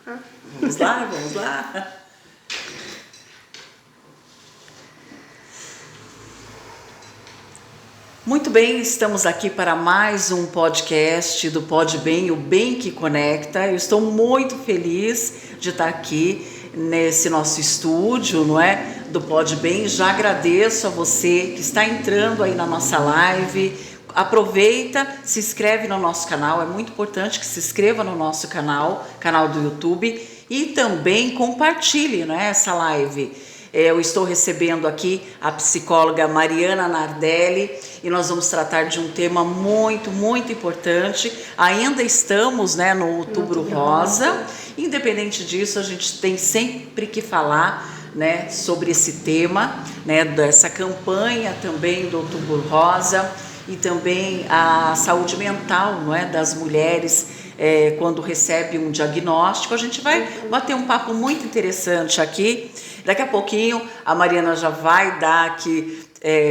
Vamos lá, vamos lá. Muito bem, estamos aqui para mais um podcast do Pode Bem, o Bem que Conecta. Eu estou muito feliz de estar aqui nesse nosso estúdio, não é? Do Pode Bem. Já agradeço a você que está entrando aí na nossa live. Aproveita, se inscreve no nosso canal, é muito importante que se inscreva no nosso canal do YouTube e também compartilhe, não é, essa live. Eu estou recebendo aqui a psicóloga Mariana Nardelli e nós vamos tratar de um tema muito, muito importante. Ainda estamos, né, no Outubro Rosa. Independente disso, a gente tem sempre que falar, né, sobre esse tema, né, dessa campanha também do Outubro Rosa e também a saúde mental, não é, das mulheres. Quando recebe um diagnóstico, a gente vai bater um papo muito interessante aqui. Daqui a pouquinho a Mariana já vai dar aqui,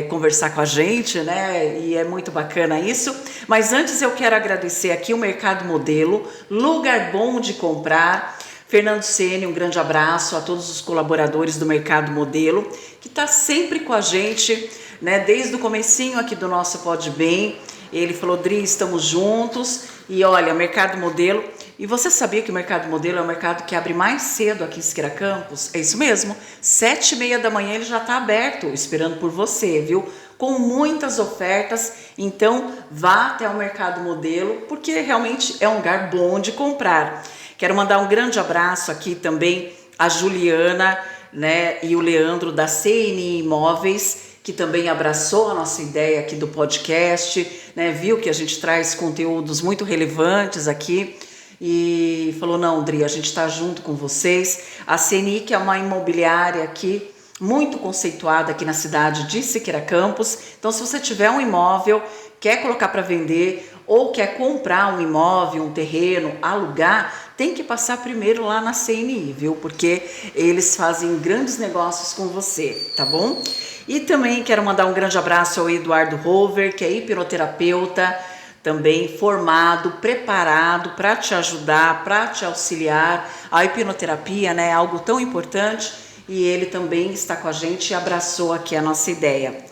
conversar com a gente, né? E é muito bacana isso. Mas antes eu quero agradecer aqui o Mercado Modelo, lugar bom de comprar. Fernando Ceni, um grande abraço a todos os colaboradores do Mercado Modelo, que está sempre com a gente, né? Desde o comecinho aqui do nosso Pode Bem. Ele falou, Dri, estamos juntos. E olha, Mercado Modelo, e você sabia que o Mercado Modelo é o mercado que abre mais cedo aqui em Siqueira Campos? É isso mesmo, 7h30 da manhã ele já está aberto, esperando por você, viu? Com muitas ofertas, então vá até o Mercado Modelo, porque realmente é um lugar bom de comprar. Quero mandar um grande abraço aqui também a Juliana, né, e o Leandro da CNI Imóveis, que também abraçou a nossa ideia aqui do podcast, né, viu que a gente traz conteúdos muito relevantes aqui e falou, não, Dri, a gente está junto com vocês. A CNI, que é uma imobiliária aqui, muito conceituada aqui na cidade de Siqueira Campos. Então, se você tiver um imóvel, quer colocar para vender ou quer comprar um imóvel, um terreno, alugar, tem que passar primeiro lá na CNI, viu? Porque eles fazem grandes negócios com você, tá bom? E também quero mandar um grande abraço ao Eduardo Rover, que é hipnoterapeuta, também formado, preparado para te ajudar, para te auxiliar. A hipnoterapia, né, é algo tão importante e ele também está com a gente e abraçou aqui a nossa ideia.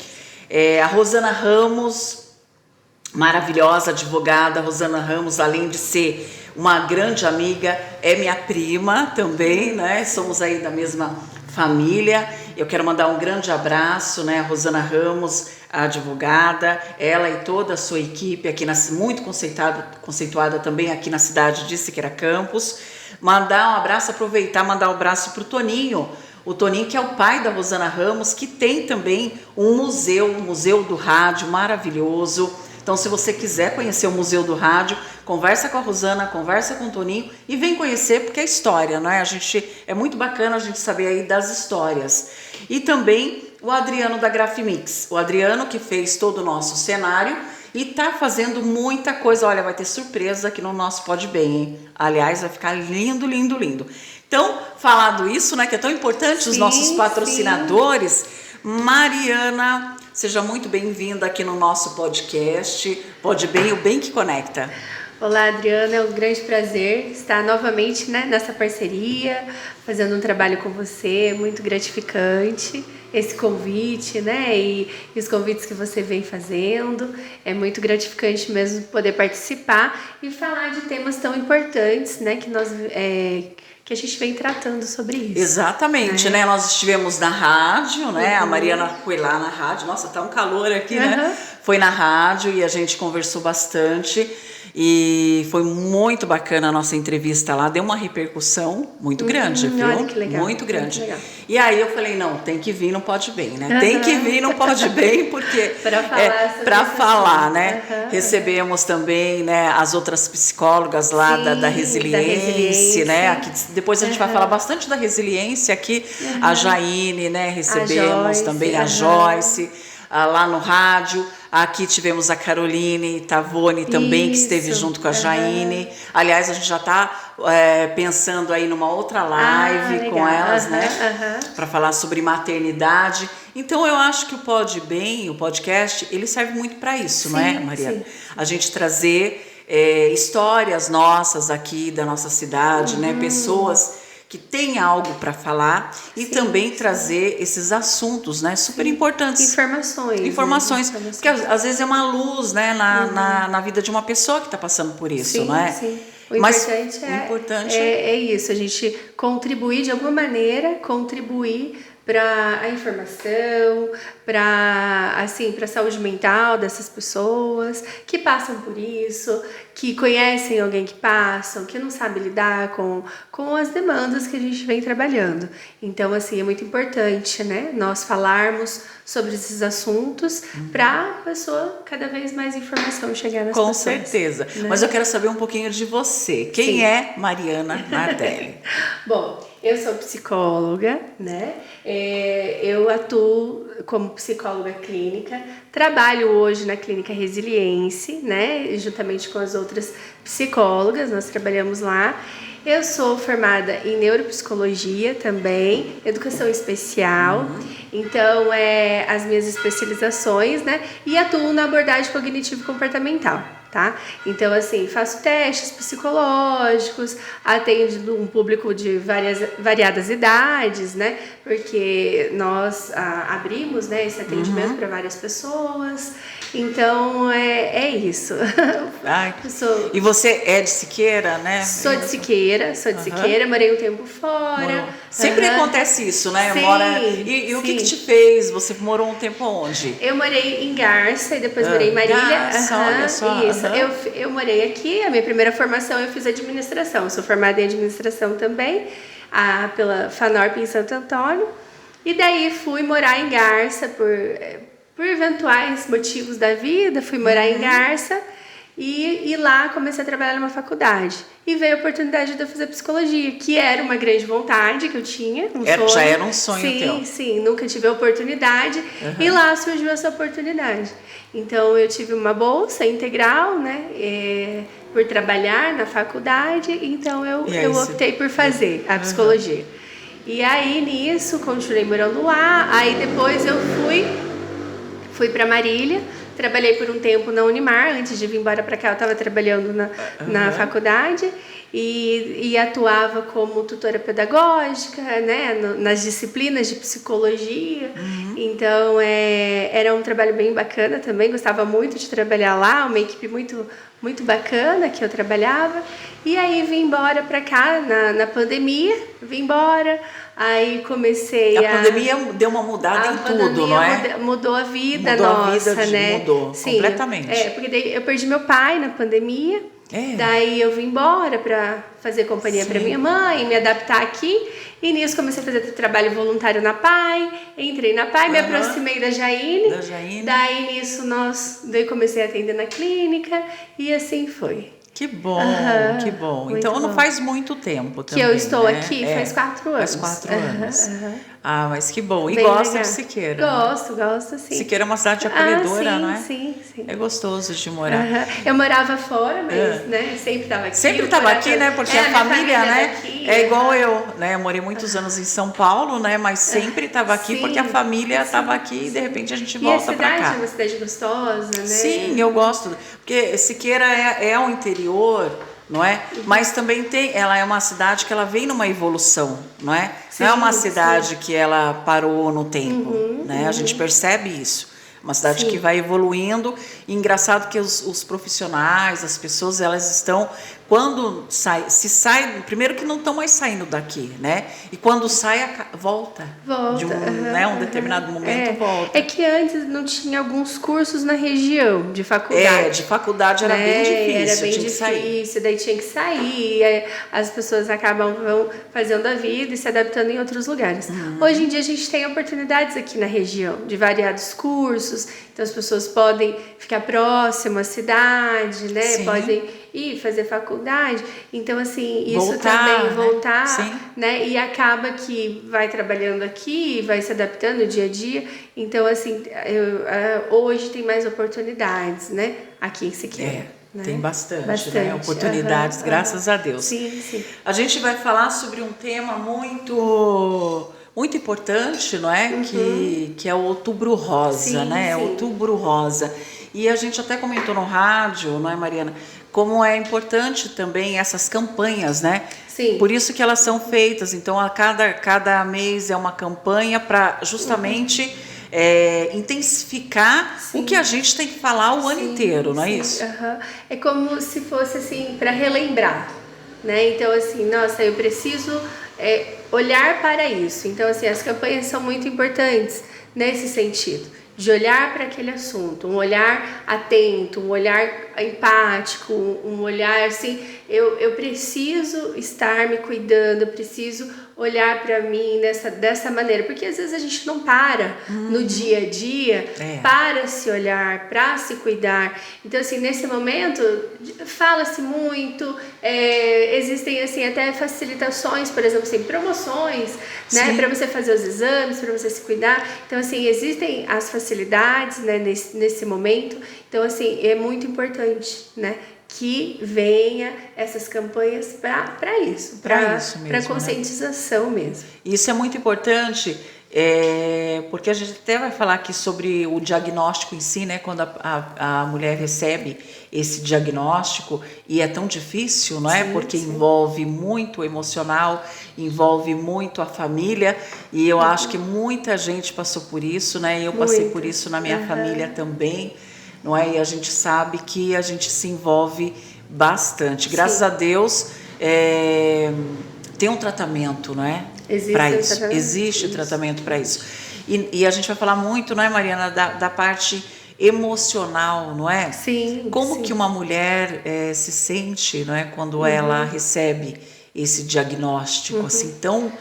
A Rosana Ramos, maravilhosa advogada, Rosana Ramos, além de ser uma grande amiga, é minha prima também, né? Somos aí da mesma família. Eu quero mandar um grande abraço, né, a Rosana Ramos, a advogada, ela e toda a sua equipe aqui, muito conceituada também aqui na cidade de Siqueira Campos. Mandar um abraço, aproveitar, mandar um abraço para o Toninho, que é o pai da Rosana Ramos, que tem também um museu do rádio maravilhoso. Então, se você quiser conhecer o Museu do Rádio, conversa com a Rosana, conversa com o Toninho e vem conhecer, porque é história, não é? É muito bacana a gente saber aí das histórias. E também o Adriano da Grafimix, o Adriano que fez todo o nosso cenário e tá fazendo muita coisa. Olha, vai ter surpresa aqui no nosso Pode Bem, hein? Aliás, vai ficar lindo, lindo, lindo. Então, falado isso, né, que é tão importante, os nossos patrocinadores, Mariana, seja muito bem-vinda aqui no nosso podcast, Pode Bem, o Bem que Conecta. Olá, Adriana, é um grande prazer estar novamente, né, nessa parceria, fazendo um trabalho com você, muito gratificante esse convite, né, e os convites que você vem fazendo, é muito gratificante mesmo poder participar e falar de temas tão importantes, né, que a gente vem tratando sobre isso. Exatamente, né? Nós estivemos na rádio, né? A Mariana foi lá na rádio. Nossa, tá um calor aqui, né? Foi na rádio e a gente conversou bastante. E foi muito bacana a nossa entrevista lá, deu uma repercussão muito grande, viu? Olha que legal. Muito grande. Muito legal. E aí eu falei, não, tem que vir no Pode Bem, né? Tem que vir no Pode Bem, porque para falar, né? Recebemos também, né, as outras psicólogas lá da Resiliência, né? Aqui, depois a gente vai falar bastante da resiliência aqui, a Jaine, né? Recebemos também a Joyce. Lá no rádio, aqui tivemos a Caroline Tavoni também, que esteve junto com a Jaine. Aliás, a gente já está pensando aí numa outra live com elas, né? Para falar sobre maternidade. Então, eu acho que o Pode Bem, o podcast, ele serve muito para isso, não é, Maria? Sim. A gente trazer histórias nossas aqui da nossa cidade, né? Pessoas que têm algo para falar e também trazer esses assuntos, né? Super importantes. Informações. Né? Porque às vezes é uma luz, né? Na vida de uma pessoa que está passando por isso, não é? Sim. O importante é isso, a gente contribuir de alguma maneira, contribuir para a informação, para a saúde mental dessas pessoas que passam por isso, que conhecem alguém que passam, que não sabe lidar com as demandas que a gente vem trabalhando. Então, assim, é muito importante, né, nós falarmos sobre esses assuntos para a pessoa, cada vez mais informação chegar nas pessoas. Com certeza. Né? Mas eu quero saber um pouquinho de você. Quem é Mariana Nardelli? Bom, eu sou psicóloga, né? Eu atuo como psicóloga clínica, trabalho hoje na Clínica Resiliência, né? Juntamente com as outras psicólogas, nós trabalhamos lá. Eu sou formada em neuropsicologia também, educação especial, então as minhas especializações, né? E atuo na abordagem cognitivo-comportamental. Tá? Então, assim, faço testes psicológicos, atendo um público de variadas idades, né? Porque nós abrimos, né, esse atendimento para várias pessoas. Então, é isso. Ai, e você é de Siqueira, né? Sou de Siqueira, morei um tempo fora. Sempre acontece isso, né? Sim, E o que te fez? Você morou um tempo onde? Eu morei em Garça e depois morei em Marília. Garça, olha só. Isso. Eu morei aqui, a minha primeira formação eu fiz administração. Eu sou formada em administração também, pela FANORP em Santo Antônio. E daí fui morar em Garça por eventuais motivos da vida, fui morar em Garça e lá comecei a trabalhar numa faculdade. E veio a oportunidade de eu fazer psicologia, que era uma grande vontade que eu tinha, sonho. Já era um sonho teu. Sim, nunca tive a oportunidade e lá surgiu essa oportunidade. Então eu tive uma bolsa integral, né, por trabalhar na faculdade, então eu optei por fazer a psicologia. E aí nisso continuei morando lá, aí depois eu fui para Marília. Trabalhei por um tempo na Unimar, antes de vir embora para cá eu estava trabalhando na faculdade e atuava como tutora pedagógica, né, nas disciplinas de psicologia. Então era um trabalho bem bacana também, gostava muito de trabalhar lá, uma equipe muito bacana que eu trabalhava. E aí vim embora para cá na pandemia, aí comecei a pandemia deu uma mudada em tudo, não é? Mudou a vida nossa, né? Mudou completamente. Porque daí eu perdi meu pai na pandemia. Daí eu vim embora para fazer companhia para minha mãe, me adaptar aqui. E nisso comecei a fazer trabalho voluntário na PAI. Entrei na PAI, me aproximei da Jaine. Daí nisso daí comecei a atender na clínica e assim foi. Que bom, que bom. Então não faz muito tempo também, que eu estou né? aqui, faz 4 anos. Faz 4 anos. Ah, mas que bom. E Bem gosta legal. de Siqueira? Gosto sim. Siqueira é uma cidade acolhedora, sim, não é? Sim. É gostoso de morar. Eu morava fora, mas né, sempre estava aqui. Sempre estava aqui, né? Porque a família, né? Daqui, é igual eu, né? Eu morei muitos anos em São Paulo, né? Mas sempre estava aqui porque a família estava aqui e de repente a gente volta para cá. E a cidade é uma cidade gostosa, né? Sim, eu gosto. Porque Siqueira é um interior, não é? Mas também ela é uma cidade que ela vem numa evolução, não é? Não é uma cidade que ela parou no tempo, né? A gente percebe isso. Uma cidade que vai evoluindo. E engraçado que os profissionais, as pessoas, elas estão, quando sai, primeiro que não estão mais saindo daqui, né? E quando sai, volta. De um determinado momento, volta. É que antes não tinha alguns cursos na região de faculdade. De faculdade era bem difícil. Era bem difícil, daí tinha que sair. As pessoas vão fazendo a vida e se adaptando em outros lugares. Hoje em dia a gente tem oportunidades aqui na região de variados cursos. Então as pessoas podem ficar próximas à cidade, né? Sim. Podem ir fazer faculdade. Então assim, isso também voltar, né? E acaba que vai trabalhando aqui, vai se adaptando dia a dia. Então assim, hoje tem mais oportunidades, né? Aqui em Siqueira. Né? Tem bastante. Né? Oportunidades, graças a Deus. Sim. A gente vai falar sobre um tema muito importante, não é? Que é o Outubro Rosa, né? Outubro Rosa. E a gente até comentou no rádio, não é, Mariana? Como é importante também essas campanhas, né? Sim. Por isso que elas são feitas. Então, a cada mês é uma campanha para justamente intensificar o que a gente tem que falar o ano inteiro, não é isso? É como se fosse assim, para relembrar, né? Então, assim, nossa, eu preciso olhar para isso. Então, assim, as campanhas são muito importantes nesse sentido, de olhar para aquele assunto, um olhar atento, um olhar empático, um olhar assim, eu preciso estar me cuidando, eu preciso olhar para mim dessa maneira, porque às vezes a gente não para no dia a dia para se olhar, para se cuidar. Então, assim, nesse momento fala-se muito, existem assim até facilitações, por exemplo, assim, promoções, né, para você fazer os exames, para você se cuidar. Então, assim, existem as facilidades, né, nesse momento. Então, assim, é muito importante, né, que venha essas campanhas para isso, para conscientização, né? Mesmo. Isso é muito importante, porque a gente até vai falar aqui sobre o diagnóstico em si, né? Quando a mulher recebe esse diagnóstico, e é tão difícil, não é? Sim, porque envolve muito o emocional, envolve muito a família, e eu acho que muita gente passou por isso, né? Eu passei por isso na minha família também. Não é? E a gente sabe que a gente se envolve bastante. Graças a Deus, tem um tratamento, não é? Para isso. Existe tratamento para isso. E a gente vai falar muito, não é, Mariana, da parte emocional, não é? Sim. Como que uma mulher se sente, não é, quando ela recebe esse diagnóstico assim tão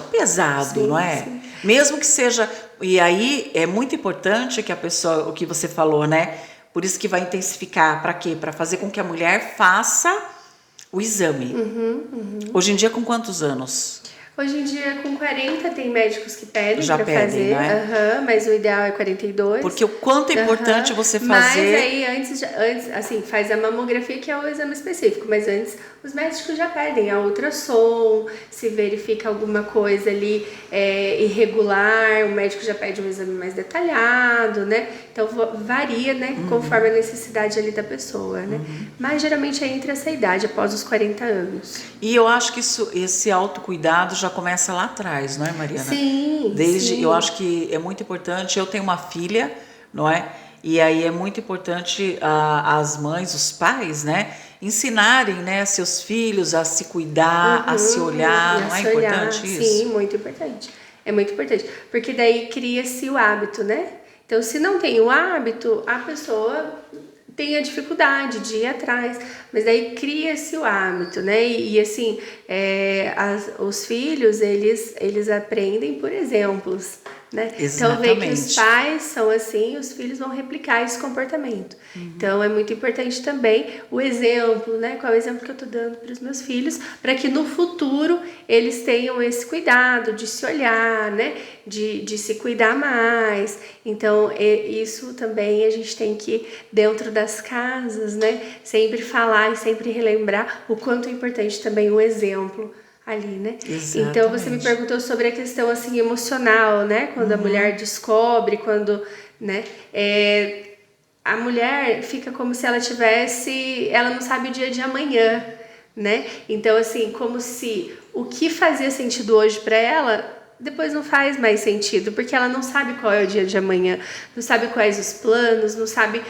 pesado, não é? Sim. Mesmo que seja. E aí é muito importante que a pessoa, o que você falou, né? Por isso que vai intensificar. Para quê? Para fazer com que a mulher faça o exame. Hoje em dia, com quantos anos? Hoje em dia, com 40, tem médicos que pedem para fazer, né? Mas o ideal é 42. Porque o quanto é importante você fazer... Mas aí, antes, assim, faz a mamografia, que é o exame específico, mas antes os médicos já pedem a ultrassom, se verifica alguma coisa ali irregular, o médico já pede um exame mais detalhado, né? Então, varia, né, conforme a necessidade ali da pessoa, né? Mas, geralmente, é entre essa idade, após os 40 anos. E eu acho que esse autocuidado já começa lá atrás, não é, Mariana? Sim. Eu acho que é muito importante. Eu tenho uma filha, não é? E aí é muito importante as mães, os pais, né, ensinarem, né, seus filhos a se cuidar, a se olhar. Não é importante isso? Sim, muito importante. É muito importante, porque daí cria-se o hábito, né? Então, se não tem o hábito, a pessoa tem a dificuldade de ir atrás, mas daí cria-se o hábito, né? E assim, os filhos, eles aprendem por exemplos, né? Exatamente. Então, vê que os pais são assim, os filhos vão replicar esse comportamento. Então, é muito importante também o exemplo, né? Qual é o exemplo que eu tô dando para os meus filhos, para que no futuro eles tenham esse cuidado de se olhar, né? De se cuidar mais. Então, isso também a gente tem que, dentro das casas, né? Sempre falar e sempre relembrar o quanto é importante também o exemplo ali, né? Exatamente. Então, você me perguntou sobre a questão, assim, emocional, né? Quando a mulher descobre, quando, né? A mulher fica como se ela não sabe o dia de amanhã, né? Então, assim, como se o que fazia sentido hoje para ela depois não faz mais sentido, porque ela não sabe qual é o dia de amanhã, não sabe quais os planos, não sabe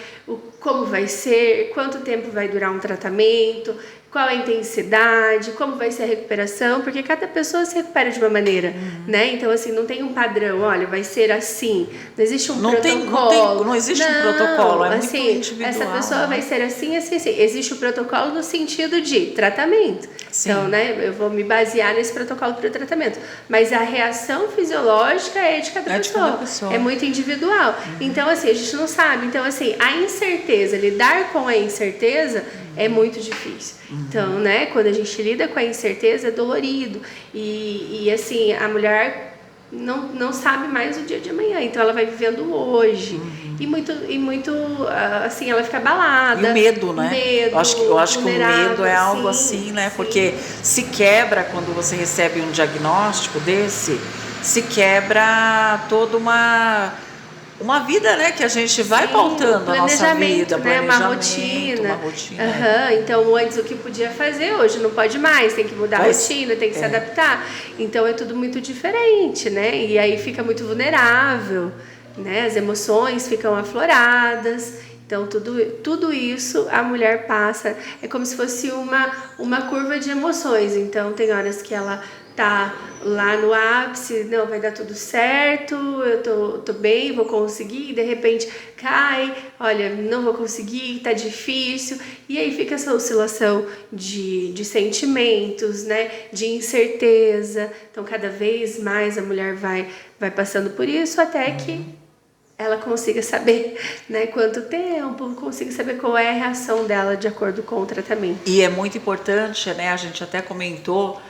como vai ser, quanto tempo vai durar um tratamento, qual a intensidade, como vai ser a recuperação, porque cada pessoa se recupera de uma maneira, né? Então, assim, não tem um padrão, olha, vai ser assim, não existe um protocolo. Não existe um protocolo, é assim, muito individual. Essa pessoa vai ser assim, assim, assim. Existe o protocolo no sentido de tratamento. Sim. Então, né, eu vou me basear nesse protocolo para o tratamento. Mas a reação fisiológica é de cada pessoa. É muito individual. Então, assim, a gente não sabe. Então, assim, a incerteza, lidar com a incerteza é muito difícil. Então, né, quando a gente lida com a incerteza, é dolorido. E assim, a mulher não sabe mais o dia de amanhã. Então, ela vai vivendo hoje. E muito, assim, ela fica abalada. E o medo, né? Eu acho que o medo é algo assim, né? Sim. Porque se quebra quando você recebe um diagnóstico desse, se quebra toda uma vida, né, que a gente vai pautando a nossa vida, né? planejamento, Uma rotina. Então, antes o que podia fazer, hoje não pode mais, tem que mudar a rotina, tem que se adaptar. Então, é tudo muito diferente, né? E aí fica muito vulnerável, né? As emoções ficam afloradas. Então, tudo isso a mulher passa. É como se fosse uma curva de emoções. Então, tem horas que ela tá lá no ápice, não, vai dar tudo certo, eu tô bem, vou conseguir, e de repente cai, olha, não vou conseguir, tá difícil, e aí fica essa oscilação de sentimentos, né, de incerteza. Então, cada vez mais a mulher vai passando por isso, até que ela consiga saber, né, quanto tempo, consiga saber qual é a reação dela de acordo com o tratamento. E é muito importante, né, a gente até comentou,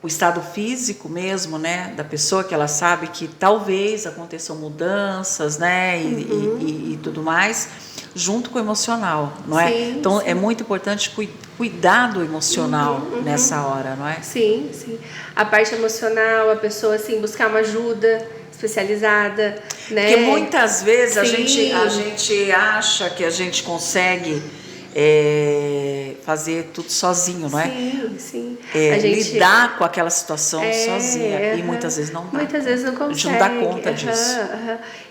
o estado físico mesmo, né, da pessoa, que ela sabe que talvez aconteçam mudanças, né, e tudo mais, junto com o emocional, não é? Sim, então sim. É muito importante cuidar do emocional nessa hora, não é? Sim, sim. A parte emocional, a pessoa assim buscar uma ajuda especializada, né? Porque muitas vezes a Sim. gente acha que a gente consegue fazer tudo sozinho, não é? Sim, sim. Lidar com aquela situação sozinha. E muitas vezes não dá. Muitas vezes não consegue. A gente não dá conta disso.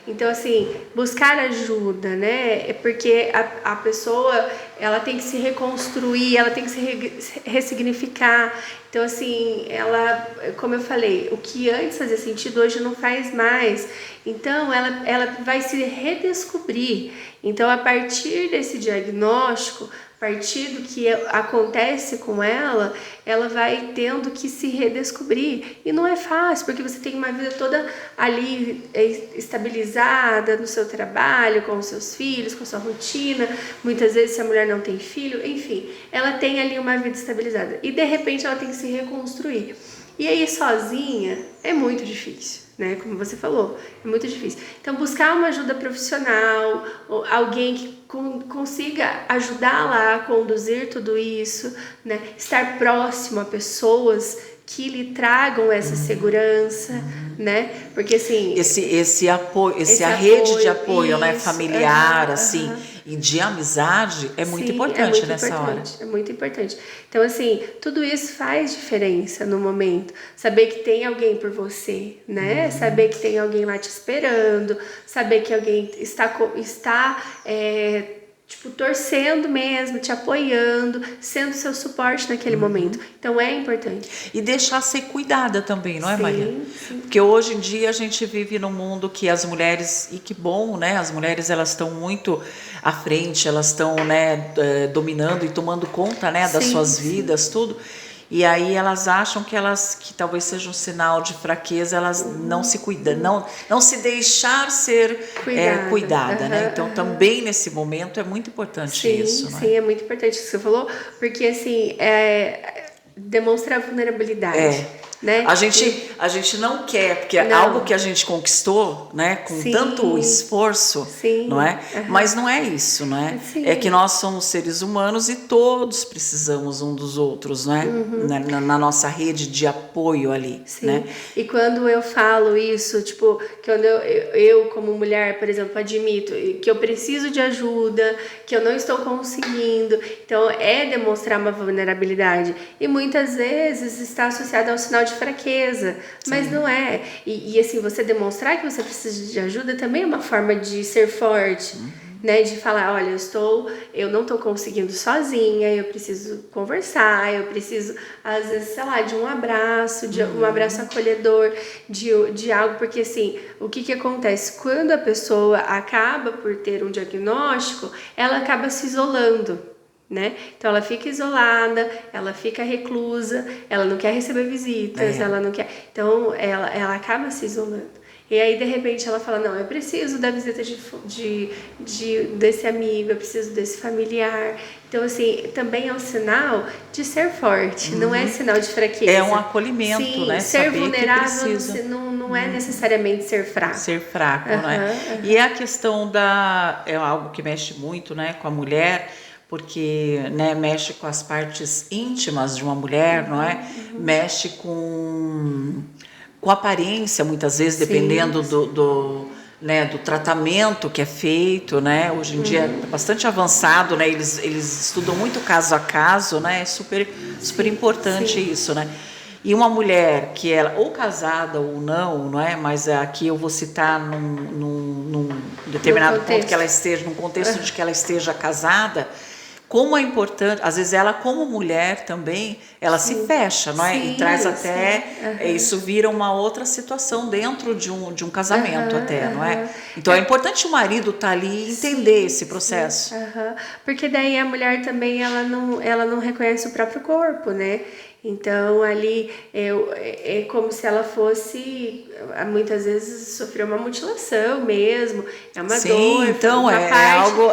Então, assim, buscar ajuda, né? É porque a pessoa, ela tem que se reconstruir, ela tem que se ressignificar. Então, assim, ela, como eu falei, o que antes fazia sentido, hoje não faz mais. Então, ela vai se redescobrir. Então, a partir desse diagnóstico, a partir do que acontece com ela vai tendo que se redescobrir. E não é fácil, porque você tem uma vida toda ali estabilizada no seu trabalho, com os seus filhos, com a sua rotina. Muitas vezes, se a mulher não tem filho, enfim, ela tem ali uma vida estabilizada. E, de repente, ela tem que se reconstruir. E aí, sozinha, é muito difícil. Né? Como você falou, é muito difícil. Então, buscar uma ajuda profissional, alguém que consiga ajudá-la a conduzir tudo isso, né? Estar próximo a pessoas que lhe tragam essa segurança, né? Porque assim, esse apoio, a rede de apoio, né, familiar, assim, e de amizade é muito importante nessa hora. É muito importante. Então, assim, tudo isso faz diferença no momento. Saber que tem alguém por você, né? Saber que tem alguém lá te esperando, saber que alguém está torcendo mesmo, te apoiando, sendo seu suporte naquele momento. Então, é importante. E deixar ser cuidada também, não é, Maria? Sim. Porque hoje em dia a gente vive num mundo que as mulheres, e que bom, né? As mulheres, elas estão muito à frente, elas estão, né, dominando e tomando conta, né, das suas vidas, tudo. E aí elas acham que talvez seja um sinal de fraqueza, elas não se cuidam, não se deixar ser cuidada, né? Então também nesse momento é muito importante isso, né? Sim, é muito importante o que você falou, porque assim, demonstra a vulnerabilidade. Né? A gente não quer, porque é algo que a gente conquistou, né, com tanto esforço, não é? Mas não é isso, não é? É que nós somos seres humanos e todos precisamos um dos outros, não é? Na nossa rede de apoio ali, né? E quando eu falo isso, tipo, quando eu como mulher, por exemplo, admito que eu preciso de ajuda, que eu não estou conseguindo, então é demonstrar uma vulnerabilidade. E muitas vezes está associado ao sinal de fraqueza, mas não é. E assim, você demonstrar que você precisa de ajuda também é uma forma de ser forte, né? De falar, olha, eu não estou conseguindo sozinha, eu preciso conversar, eu preciso, às vezes, sei lá, de um abraço, um abraço acolhedor, de algo, porque assim, o que acontece? Quando a pessoa acaba por ter um diagnóstico, ela acaba se isolando. Né? Então ela fica isolada, ela fica reclusa, ela não quer receber visitas, ela não quer. Então ela acaba se isolando. E aí de repente ela fala, não, eu preciso da visita desse amigo, eu preciso desse familiar. Então assim, também é um sinal de ser forte, não é sinal de fraqueza. É um acolhimento, sim, né? Ser saber vulnerável que não é necessariamente ser fraco. Ser fraco, né? E a questão é algo que mexe muito, né, com a mulher, porque, né, mexe com as partes íntimas de uma mulher, não é? Mexe com com aparência, muitas vezes, dependendo né, do tratamento que é feito, né? Hoje em dia é bastante avançado, né? Eles estudam muito caso a caso, né? É super importante isso, né? E uma mulher que ela, ou casada ou não é? Mas aqui eu vou citar num determinado ponto que ela esteja, num contexto de que ela esteja casada, como é importante, às vezes ela como mulher também, ela se fecha, não é? E traz até, isso vira uma outra situação dentro de um casamento até, não é? Então é importante o marido estar ali e entender esse processo. Porque daí a mulher também, ela não reconhece o próprio corpo, né? Então ali é como se ela fosse, muitas vezes, sofreu uma mutilação mesmo, é uma dor. Então é algo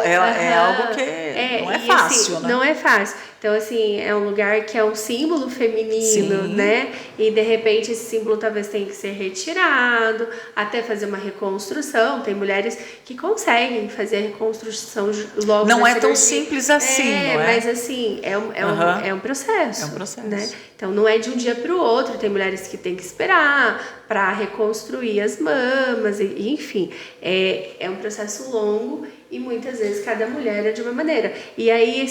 que não é fácil, assim, né? Não é fácil. Então, assim, é um lugar que é um símbolo feminino, né? E, de repente, esse símbolo talvez tenha que ser retirado, até fazer uma reconstrução. Tem mulheres que conseguem fazer a reconstrução logo não é cirurgia. tão simples assim, não é? Mas, assim, é um processo. É um processo. Né? Então, não é de um dia para o outro. Tem mulheres que têm que esperar para reconstruir as mamas, enfim. É um processo longo. E muitas vezes cada mulher é de uma maneira. E aí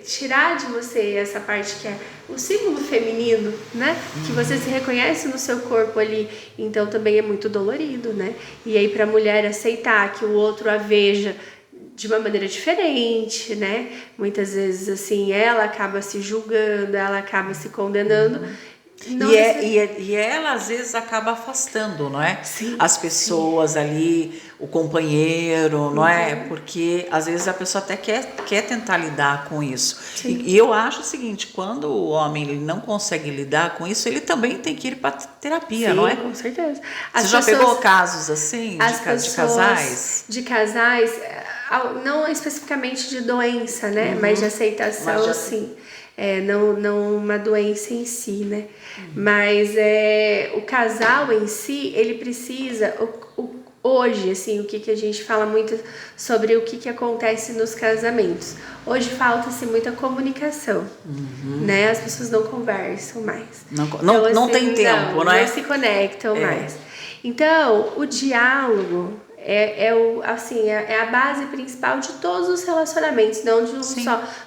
tirar de você essa parte que é o símbolo feminino, né? Que você se reconhece no seu corpo ali, então também é muito dolorido, né? E aí para a mulher aceitar que o outro a veja de uma maneira diferente, né? Muitas vezes assim, ela acaba se julgando, ela acaba se condenando. E ela às vezes acaba afastando, não é? As pessoas ali, o companheiro, não é? Porque às vezes a pessoa até quer tentar lidar com isso. E eu acho o seguinte, quando o homem ele não consegue lidar com isso, ele também tem que ir para terapia, não é? Com certeza. Você já pegou casos assim de casais? De casais, não especificamente de doença, né? Mas de aceitação, sim. Não uma doença em si, né? Mas o casal em si, ele precisa, hoje, assim, o que a gente fala muito sobre o que acontece nos casamentos. Hoje falta-se muita comunicação, né? As pessoas não conversam mais. Não tem tempo, não é? Não se conectam mais. Então, o diálogo é a base principal de todos os relacionamentos, não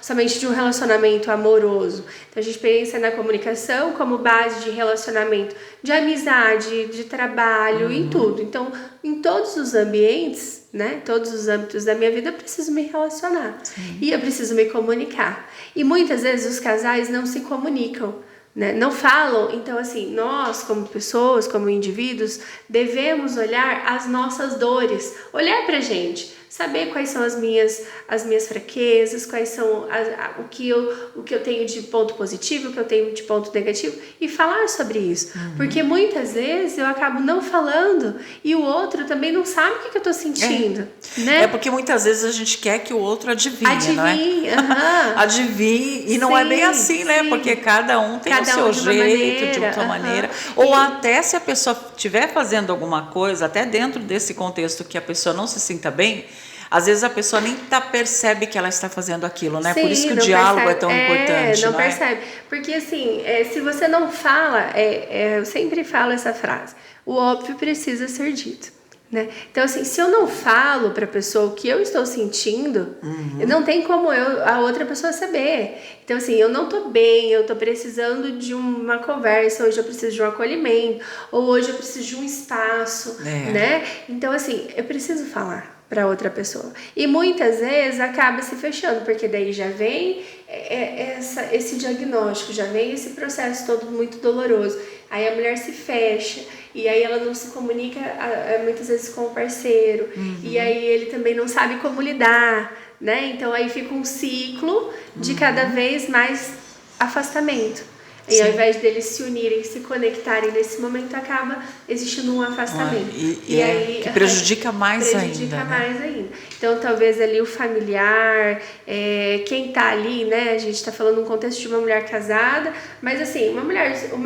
somente de um relacionamento amoroso. Então a gente pensa na comunicação como base de relacionamento, de amizade, de trabalho, em tudo. Então, em todos os ambientes, né, todos os âmbitos da minha vida, eu preciso me relacionar. E eu preciso me comunicar. E muitas vezes os casais não se comunicam, né? Não falam. Então, assim, nós como pessoas, como indivíduos, devemos olhar as nossas dores, olhar pra gente, saber quais são as minhas fraquezas, quais são o que eu tenho de ponto positivo, o que eu tenho de ponto negativo, e falar sobre isso. Porque muitas vezes eu acabo não falando e o outro também não sabe o que eu tô sentindo. Né? É porque muitas vezes a gente quer que o outro adivinhe, não é? Adivinhe, e não é bem assim, né? Porque cada um tem o seu jeito, de outra maneira. Ou até se a pessoa estiver fazendo alguma coisa, até dentro desse contexto que a pessoa não se sinta bem, às vezes a pessoa nem percebe que ela está fazendo aquilo, né? Por isso que o diálogo é tão importante. Não percebe. Porque assim, se você não fala, eu sempre falo essa frase, o óbvio precisa ser dito. Né? Então, assim, se eu não falo para a pessoa o que eu estou sentindo, não tem como a outra pessoa saber. Então, assim, eu não tô bem, eu tô precisando de uma conversa, hoje eu preciso de um acolhimento, ou hoje eu preciso de um espaço, né? Então, assim, eu preciso falar para outra pessoa. E muitas vezes acaba se fechando, porque daí já vem esse diagnóstico, já vem esse processo todo muito doloroso. Aí a mulher se fecha, e aí ela não se comunica muitas vezes com o parceiro, e aí ele também não sabe como lidar, né? Então aí fica um ciclo de cada vez mais afastamento. E ao invés deles se unirem, se conectarem nesse momento, acaba existindo um afastamento. E aí que prejudica mais ainda. Ainda. Então, talvez ali o familiar, quem tá ali, né? A gente tá falando num contexto de uma mulher casada, mas assim, uma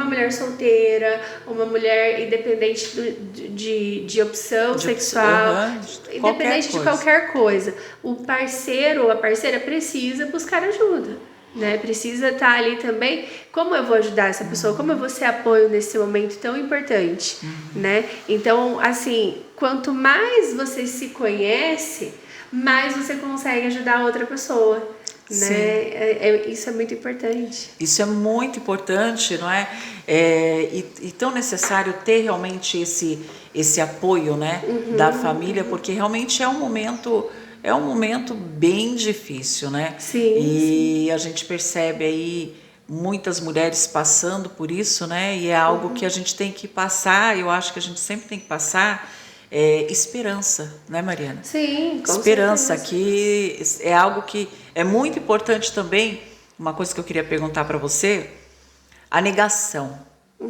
mulher solteira, uma mulher independente de opção sexual, independente de qualquer coisa. O parceiro ou a parceira precisa buscar ajuda. né? Precisa estar ali também. Como eu vou ajudar essa pessoa? Como eu vou ser apoio nesse momento tão importante, né? Então, assim, quanto mais você se conhece, mais você consegue ajudar a outra pessoa, né? Isso é muito importante. Isso é muito importante, não é? E tão necessário ter realmente esse apoio, né, da família, porque realmente é um momento bem difícil, né? Sim, e a gente percebe aí muitas mulheres passando por isso, né? E é algo que a gente tem que passar, eu acho que a gente sempre tem que passar esperança, né, Mariana? Sim, com Esperança, certeza. que é algo que é muito importante também. Uma coisa que eu queria perguntar para você, a negação,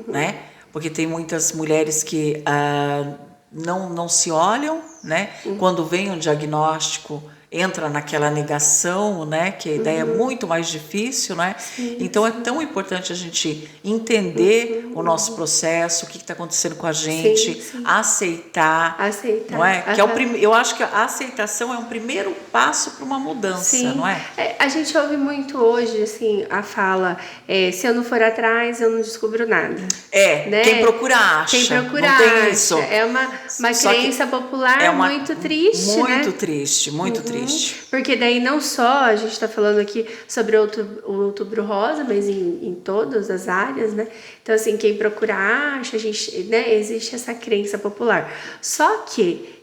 né? Porque tem muitas mulheres que não se olham, né? Quando vem um diagnóstico, entra naquela negação, né? Que a ideia é muito mais difícil, né? Então é tão importante a gente entender o nosso processo, o que está acontecendo com a gente, aceitar, não é? Que eu acho que a aceitação é um primeiro passo para uma mudança, não é? A gente ouve muito hoje, assim, a fala, se eu não for atrás, eu não descubro nada. Né? Quem procura acha. Quem procura não tem acha. isso. É uma crença popular muito triste, né? Muito triste, muito triste. Porque daí não só a gente está falando aqui sobre o Outubro Rosa, mas em todas as áreas, né? Então, assim, quem procura acha, a gente, né? Existe essa crença popular. Só que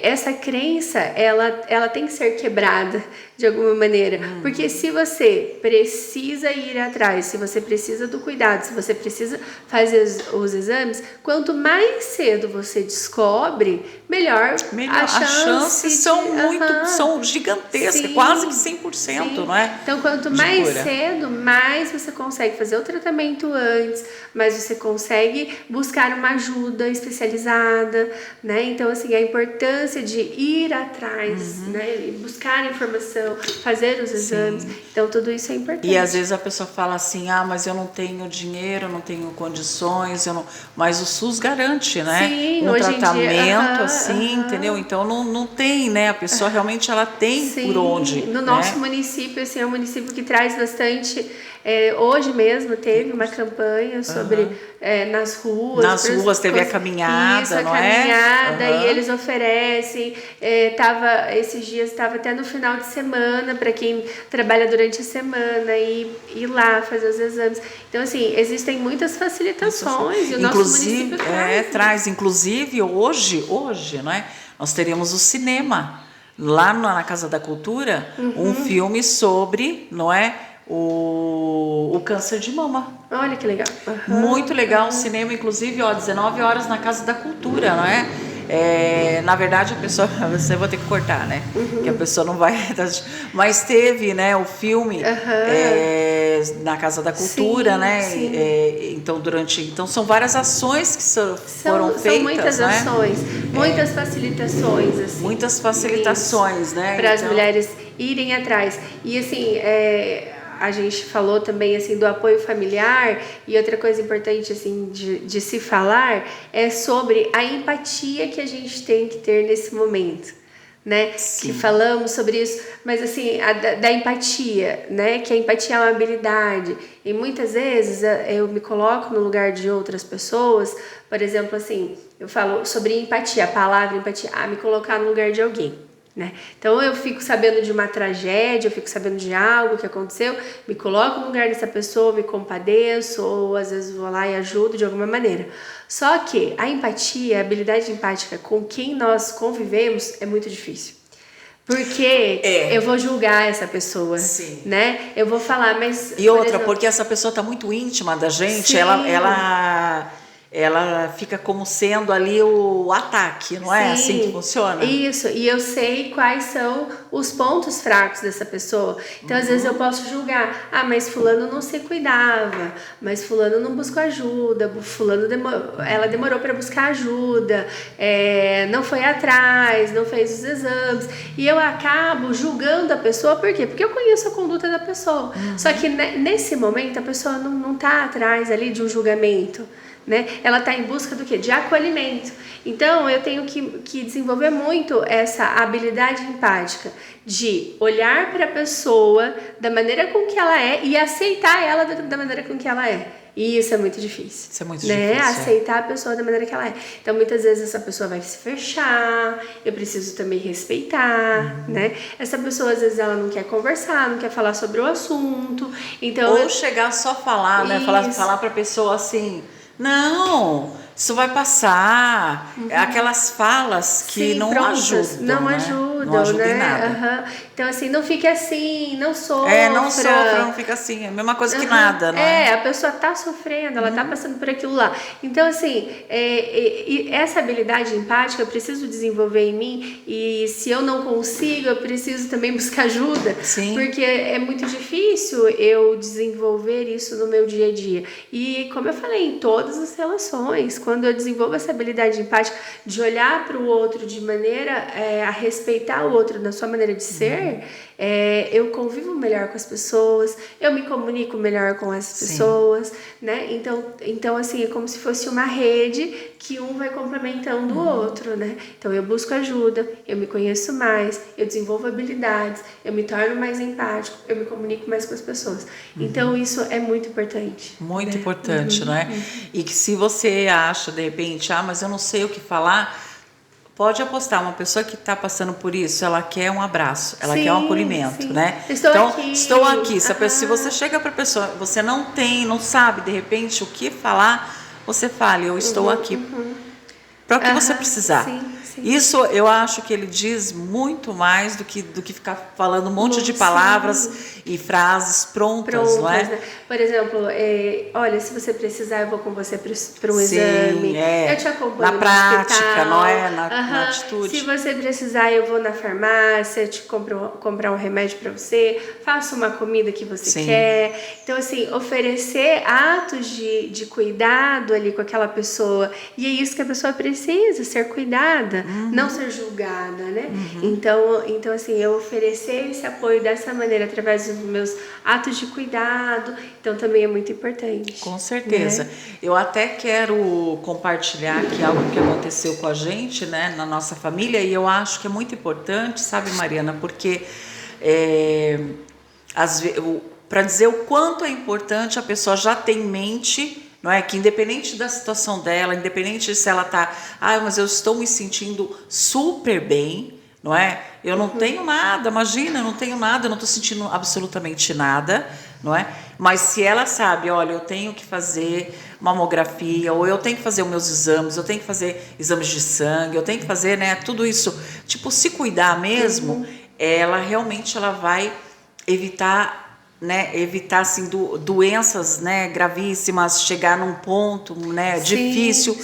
essa crença, ela tem que ser quebrada de alguma maneira. Porque se você precisa ir atrás, se você precisa do cuidado, se você precisa fazer os exames, quanto mais cedo você descobre, melhor as chances são gigantescas, quase que 100%, não é? Então, quanto mais cedo, mais você consegue fazer o tratamento antes, mais você consegue buscar uma ajuda especializada, né? Então, assim, a importância de ir atrás, né? Buscar informação, fazer os exames. Então, tudo isso é importante. E às vezes a pessoa fala assim, mas eu não tenho dinheiro, não tenho condições, mas o SUS garante, né? Sim, um hoje tratamento em dia, assim, entendeu? Então não tem, né? A pessoa realmente ela tem por onde. No nosso município, assim, é um município que traz bastante. Hoje mesmo teve uma campanha sobre nas ruas. Nas ruas teve a caminhada, isso, a não caminhada, é? E eles oferecem. Esses dias estava até no final de semana, para quem trabalha durante a semana, e ir lá fazer os exames. Então, assim, existem muitas facilitações. E o nosso município traz. Inclusive, hoje, não é? Nós teremos o cinema. Lá na Casa da Cultura, um filme sobre, não é? O câncer de mama. Olha que legal. Muito legal, o cinema, inclusive, 19 horas na Casa da Cultura, não é? Na verdade, a pessoa, você vai ter que cortar, né? Que a pessoa não vai. Mas teve, né, o filme na Casa da Cultura, né? Então são várias ações que foram feitas. São muitas ações, muitas facilitações, assim. Muitas facilitações, né? Para as mulheres irem atrás. E assim, a gente falou também assim do apoio familiar, e outra coisa importante assim de se falar é sobre a empatia que a gente tem que ter nesse momento, né? Sim. Que falamos sobre isso, mas assim, da empatia, né? Que a empatia é uma habilidade, e muitas vezes eu me coloco no lugar de outras pessoas. Por exemplo, assim, eu falo sobre empatia, a palavra empatia, me colocar no lugar de alguém, né? Então eu fico sabendo de uma tragédia, eu fico sabendo de algo que aconteceu, me coloco no lugar dessa pessoa, me compadeço, ou às vezes vou lá e ajudo de alguma maneira. Só que a empatia, a habilidade empática com quem nós convivemos é muito difícil. Porque eu vou julgar essa pessoa, né? Eu vou falar, mas... E outra, porque essa pessoa está muito íntima da gente, ela fica como sendo ali o ataque, não é assim que funciona? Isso, e eu sei quais são os pontos fracos dessa pessoa. Então, às vezes eu posso julgar, mas fulano não se cuidava, mas fulano não buscou ajuda, fulano ela demorou para buscar ajuda, não foi atrás, não fez os exames, e eu acabo julgando a pessoa. Por quê? Porque eu conheço a conduta da pessoa. Só que nesse momento a pessoa não tá atrás ali de um julgamento, né? Ela está em busca do quê? De acolhimento. Então, eu tenho que desenvolver muito essa habilidade empática de olhar para a pessoa da maneira com que ela é e aceitar ela da maneira com que ela é. E isso é muito difícil. Isso é muito né? difícil. Aceitar a pessoa da maneira que ela é. Então, muitas vezes essa pessoa vai se fechar, eu preciso também respeitar, né? Essa pessoa, às vezes, ela não quer conversar, não quer falar sobre o assunto. Então, ou chegar só a falar, né? Falar pra pessoa assim, não, isso vai passar. Aquelas falas que sim, não prontas, ajudam, não né? ajudam, Não ajudam em né? nada. Então, assim, não fique assim, não sofra. Não sofra, não fica assim. É a mesma coisa que nada, não é? A pessoa tá sofrendo, ela tá passando por aquilo lá. Então, assim, essa habilidade empática eu preciso desenvolver em mim, e se eu não consigo, eu preciso também buscar ajuda. Sim. Porque é muito difícil eu desenvolver isso no meu dia a dia. E, como eu falei, em todas as relações, quando eu desenvolvo essa habilidade empática de olhar para o outro de maneira a respeitar o outro na sua maneira de ser, eu convivo melhor com as pessoas, eu me comunico melhor com essas pessoas, né? Então, assim, é como se fosse uma rede que um vai complementando o outro, né? Então, eu busco ajuda, eu me conheço mais, eu desenvolvo habilidades, eu me torno mais empático, eu me comunico mais com as pessoas. Então, isso é muito importante. Muito né? importante, não é? E que se você acha, de repente, mas eu não sei o que falar, pode apostar, uma pessoa que está passando por isso, ela quer um abraço, ela quer um acolhimento, né? Estou aqui. Se você chega para a pessoa, você não sabe, de repente, o que falar, você fale, eu estou aqui. Para o que você precisar. Sim. Isso eu acho que ele diz muito mais do que ficar falando um monte de palavras e frases prontas, não é? Né? Por exemplo, olha, se você precisar, eu vou com você para um exame. Eu te acompanho na prática, hospital. não é? Na atitude. Se você precisar, eu vou na farmácia, eu te comprar um remédio para você, faço uma comida que você quer. Então, assim, oferecer atos de cuidado ali com aquela pessoa. E é isso que a pessoa precisa, ser cuidada. Não ser julgada, né? Então, assim, eu oferecer esse apoio dessa maneira, através dos meus atos de cuidado, então também é muito importante. Com certeza. Né? Eu até quero compartilhar aqui algo que aconteceu com a gente, né, na nossa família, e eu acho que é muito importante, sabe, Mariana, porque para dizer o quanto é importante, a pessoa já ter em mente, não é? Que independente da situação dela, independente se ela tá, mas eu estou me sentindo super bem, não é? Eu não tenho nada, imagina, eu não tenho nada, eu não estou sentindo absolutamente nada, não é? Mas se ela sabe, olha, eu tenho que fazer mamografia, ou eu tenho que fazer os meus exames, eu tenho que fazer exames de sangue, eu tenho que fazer, né, tudo isso, tipo, se cuidar mesmo, ela realmente vai evitar assim, doenças, né, gravíssimas, chegar num ponto, né, difícil.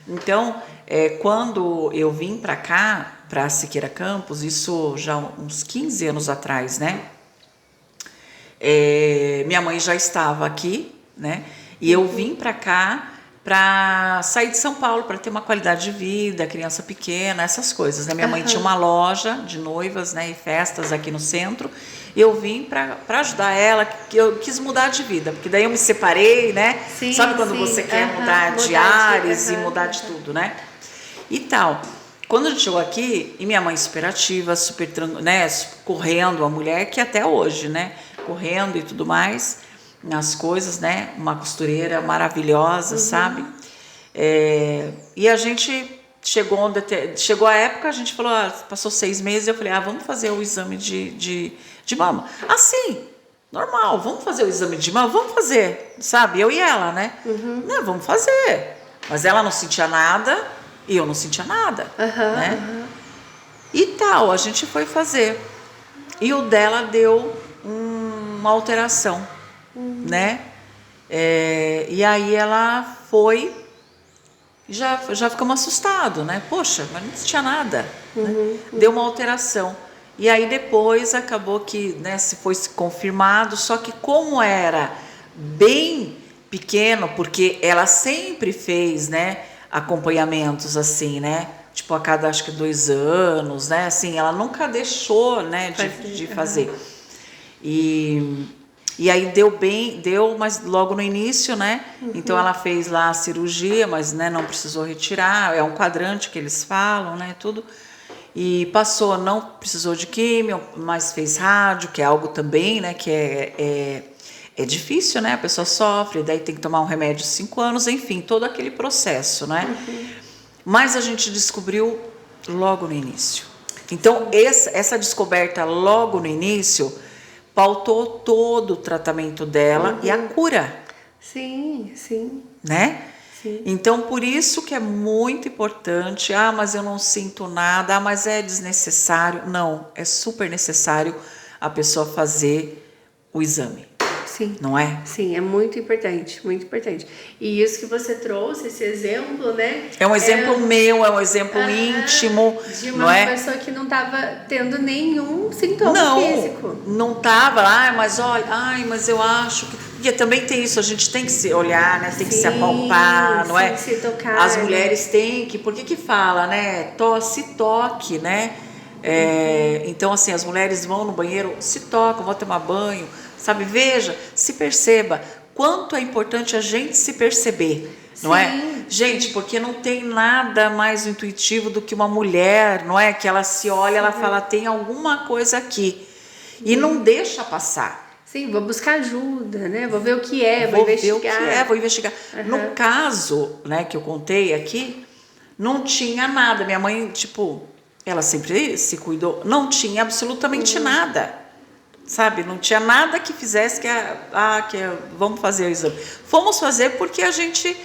Então, quando eu vim para cá, para Siqueira Campos, isso já uns 15 anos atrás, né, minha mãe já estava aqui, né, e eu vim para cá para sair de São Paulo, para ter uma qualidade de vida, criança pequena, essas coisas, né? Minha mãe tinha uma loja de noivas, né, e festas aqui no centro. Eu vim para ajudar ela, que eu quis mudar de vida, porque daí eu me separei, né? Sabe quando você quer mudar de ares e mudar de tudo, né? E tal. Quando a gente chegou aqui, e minha mãe super ativa, super, né, correndo, a mulher que até hoje, né, correndo e tudo mais, nas coisas, né? Uma costureira maravilhosa, sabe? E a gente chegou a época, a gente falou, passou 6 meses, eu falei, vamos fazer o exame de mama. Assim, normal, vamos fazer o exame de mama, vamos fazer, sabe? Eu e ela, né? Não, vamos fazer. Mas ela não sentia nada e eu não sentia nada, né? E tal, a gente foi fazer. E o dela deu uma alteração. Né? E aí ela foi, já ficamos assustados, né? Poxa, mas não tinha nada, né? Deu uma alteração. E aí depois acabou que, né, se foi confirmado, só que como era bem pequeno, porque ela sempre fez, né, acompanhamentos assim, né? Tipo a cada, acho que 2 anos, né? Assim, ela nunca deixou, né, de fazer. E aí deu, mas logo no início, né? Então ela fez lá a cirurgia, mas né, não precisou retirar, é um quadrante que eles falam, né? Tudo. E passou, não precisou de químio, mas fez rádio, que é algo também, né? Que é difícil, né? A pessoa sofre, daí tem que tomar um remédio de 5 anos, enfim, todo aquele processo, né? Mas a gente descobriu logo no início. Então, essa descoberta logo no início pautou todo o tratamento dela e a cura. Sim, sim. Né? Sim. Então, por isso que é muito importante. Ah, mas eu não sinto nada. Ah, mas é desnecessário. Não, é super necessário a pessoa fazer o exame. Sim. Não é? Sim, é muito importante, muito importante. E isso que você trouxe, esse exemplo, né? É um exemplo meu, é um exemplo íntimo. De uma não é? pessoa que não estava tendo nenhum sintoma físico. Não estava. Mas olha, mas eu acho que. Porque também tem isso, a gente tem que se olhar, né? Tem que se apalpar, não é? Se tocar. As mulheres têm que. Por que fala, né? Se toque, né? Então, assim, as mulheres vão no banheiro, se tocam, vão tomar banho. Sabe, veja, se perceba quanto é importante a gente se perceber, não é? Gente, porque não tem nada mais intuitivo do que uma mulher, não é? Que ela se olha, ela fala, tem alguma coisa aqui. E não deixa passar. Sim, vou buscar ajuda, né? Vou ver o que é, vou investigar. Vou investigar. No caso, né, que eu contei aqui, não tinha nada. Minha mãe, tipo, ela sempre se cuidou, não tinha absolutamente nada. Sabe, não tinha nada que fizesse vamos fazer o exame. Fomos fazer porque a gente,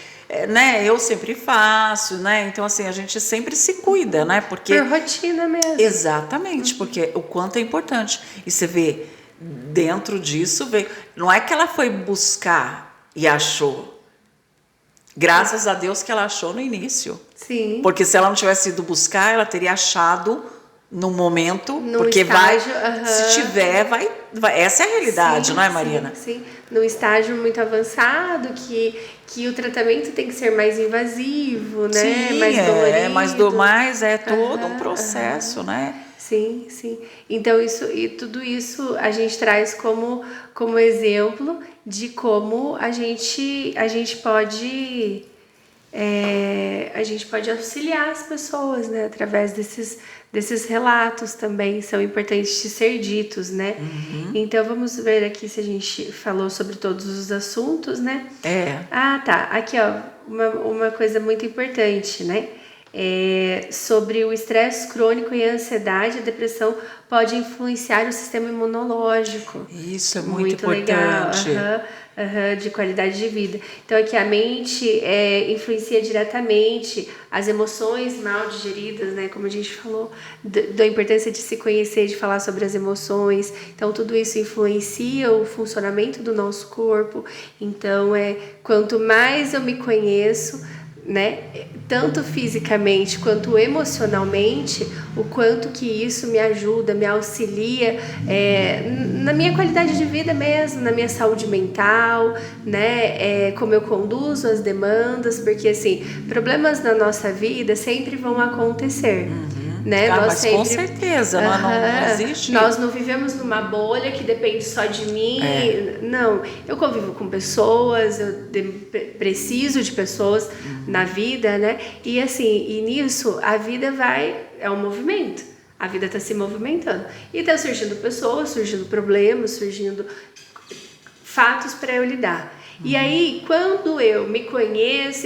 né, eu sempre faço, né, então assim, a gente sempre se cuida, né, porque... Por rotina mesmo. Exatamente, porque o quanto é importante. E você vê, dentro disso, não é que ela foi buscar e achou. Graças a Deus que ela achou no início. Sim. Porque se ela não tivesse ido buscar, ela teria achado... no momento, no porque estágio, se tiver, vai, essa é a realidade, não é, Mariana? Sim, num estágio muito avançado, que o tratamento tem que ser mais invasivo, né? Sim, mais dolorido. Mas é todo um processo, né? Sim. Então, tudo isso a gente traz como exemplo de como a gente pode... a gente pode auxiliar as pessoas, né? Através desses relatos também são importantes de ser ditos, né? Então vamos ver aqui se a gente falou sobre todos os assuntos, né? Tá. Aqui, ó, uma coisa muito importante, né? Sobre o estresse crônico e a ansiedade, a depressão pode influenciar o sistema imunológico. Isso é muito importante. Legal. De qualidade de vida. Então aqui a mente influencia diretamente as emoções mal digeridas, né? Como a gente falou, da importância de se conhecer, de falar sobre as emoções. Então tudo isso influencia o funcionamento do nosso corpo. Então quanto mais eu me conheço, né, tanto fisicamente quanto emocionalmente, o quanto que isso me ajuda, me auxilia na minha qualidade de vida mesmo, na minha saúde mental, né, como eu conduzo as demandas, porque assim, problemas na nossa vida sempre vão acontecer. Né? Mas com certeza, não existe. Nós não vivemos numa bolha que depende só de mim. Não, eu convivo com pessoas, eu preciso de pessoas na vida, né? E assim, nisso a vida é um movimento. A vida está se movimentando. E está surgindo pessoas, surgindo problemas, surgindo fatos para eu lidar. E aí, quando eu me conheço,